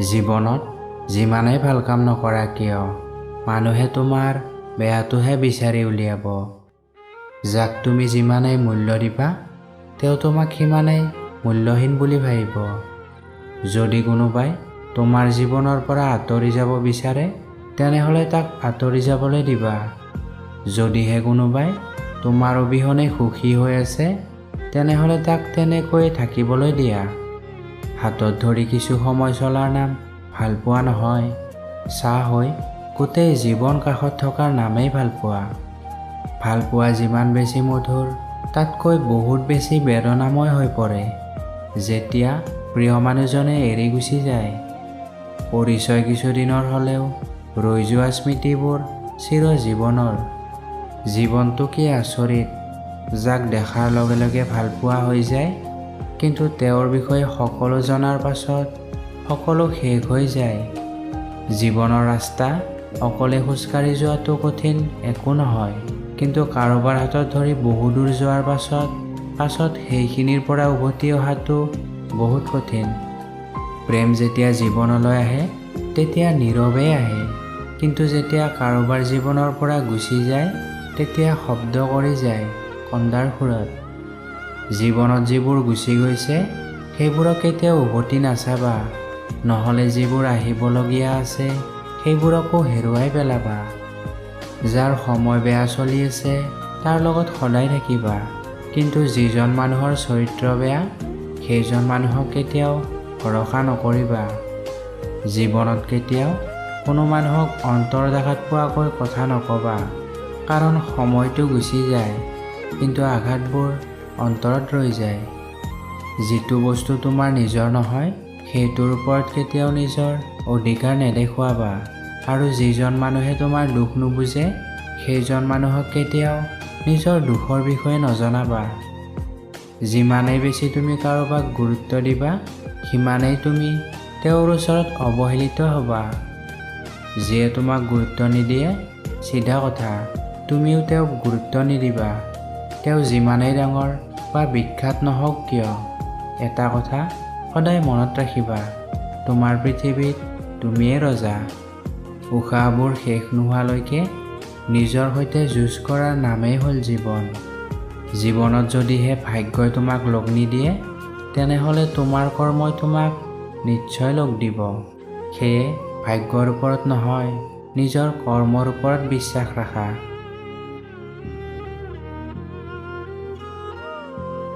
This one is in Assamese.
জীৱনত যিমানেই ভাল কাম নকৰা কিয় মানুহে তোমাৰ বেয়াটোহে বিচাৰি উলিয়াব। যাক তুমি যিমানেই মূল্য দিবা তেওঁ তোমাক সিমানেই মূল্যহীন বুলি ভাবিব। যদি কোনোবাই তোমাৰ জীৱনৰ পৰা আঁতৰি যাব বিচাৰে তেনেহ'লে তাক আঁতৰি যাবলৈ দিবা। যদিহে কোনোবাই তোমাৰ অবিহনে সুখী হৈ আছে তেনেহ'লে তাক তেনেকৈ থাকিবলৈ দিয়া। হাতত ধৰি কিছু সময় চলাৰ নাম ভালপোৱা নহয়, চাহ হৈ গোটেই জীৱন কাষত থকাৰ নামেই ভালপোৱা। ভালপোৱা যিমান বেছি মধুৰ তাতকৈ বহুত বেছি বেদনাময় হৈ পৰে যেতিয়া প্ৰিয় মানুহজনে এৰি গুচি যায়। পৰিচয় কিছুদিনৰ হ'লেও ৰৈ যোৱা স্মৃতিবোৰ চিৰ জীৱনৰ। জীৱনটো কি আচৰিত, যাক দেখাৰ লগে লগে ভালপোৱা হৈ যায় কিন্তু তেওঁৰ বিষয়ে সকলো জনাৰ পাছত সকলো শেষ হৈ যায়। জীৱনৰ ৰাস্তা অকলে খোজকাঢ়ি যোৱাটো কঠিন একো নহয়, কিন্তু কাৰোবাৰ হাতত ধৰি বহু দূৰ যোৱাৰ পাছত সেইখিনিৰ পৰা উভতি অহাটো বহুত কঠিন। প্ৰেম যেতিয়া জীৱনলৈ আহে তেতিয়া নীৰৱে আহে, কিন্তু যেতিয়া কাৰোবাৰ জীৱনৰ পৰা গুচি যায় তেতিয়া শব্দ কৰি যায় কন্দাৰ সুৰত। জীৱনত যিবোৰ গুচি গৈছে সেইবোৰক কেতিয়াও উভতি নাচাবা, নহ'লে যিবোৰ আহিবলগীয়া আছে সেইবোৰকো হেৰুৱাই পেলাবা। যাৰ সময় বেয়া চলি আছে তাৰ লগত সদায় থাকিবা, কিন্তু যিজন মানুহৰ চৰিত্ৰ বেয়া সেইজন মানুহক কেতিয়াও ভৰসা নকৰিবা। জীৱনত কেতিয়াও কোনো মানুহক অন্তৰদাঘাত পোৱাকৈ কথা নকবা, কাৰণ সময়টো গুচি যায় কিন্তু আঘাতবোৰ অন্তৰত ৰৈ যায়। যিটো বস্তু তোমাৰ নিজৰ নহয় সেইটোৰ ওপৰত কেতিয়াও নিজৰ অধিকাৰ নেদেখুৱাবা, আৰু যিজন মানুহে তোমাৰ দুখ নুবুজে সেইজন মানুহক কেতিয়াও নিজৰ দুখৰ বিষয়ে নজনাবা। যিমানেই বেছি তুমি কাৰোবাক গুৰুত্ব দিবা সিমানেই তুমি তেওঁৰ ওচৰত অৱহেলিত হ'বা। যিয়ে তোমাক গুৰুত্ব নিদিয়ে চিধা কথা, তুমিও তেওঁক গুৰুত্ব নিদিবা। তেওঁ যিমানেই ডাঙৰ বা বিখ্যাত নহওক কিয় এটা কথা সদায় মনত ৰাখিবা, তোমাৰ পৃথিৱীত তুমিয়ে ৰজা। উশাহবোৰ শেষ নোহোৱালৈকে নিজৰ সৈতে যুঁজ কৰাৰ নামেই হ'ল জীৱন। জীৱনত যদিহে ভাগ্যই তোমাক লগ নিদিয়ে তেনেহ'লে তোমাৰ কৰ্মই তোমাক নিশ্চয় লগ দিব। সেয়ে ভাগ্যৰ ওপৰত নহয় নিজৰ কৰ্মৰ ওপৰত বিশ্বাস ৰাখা।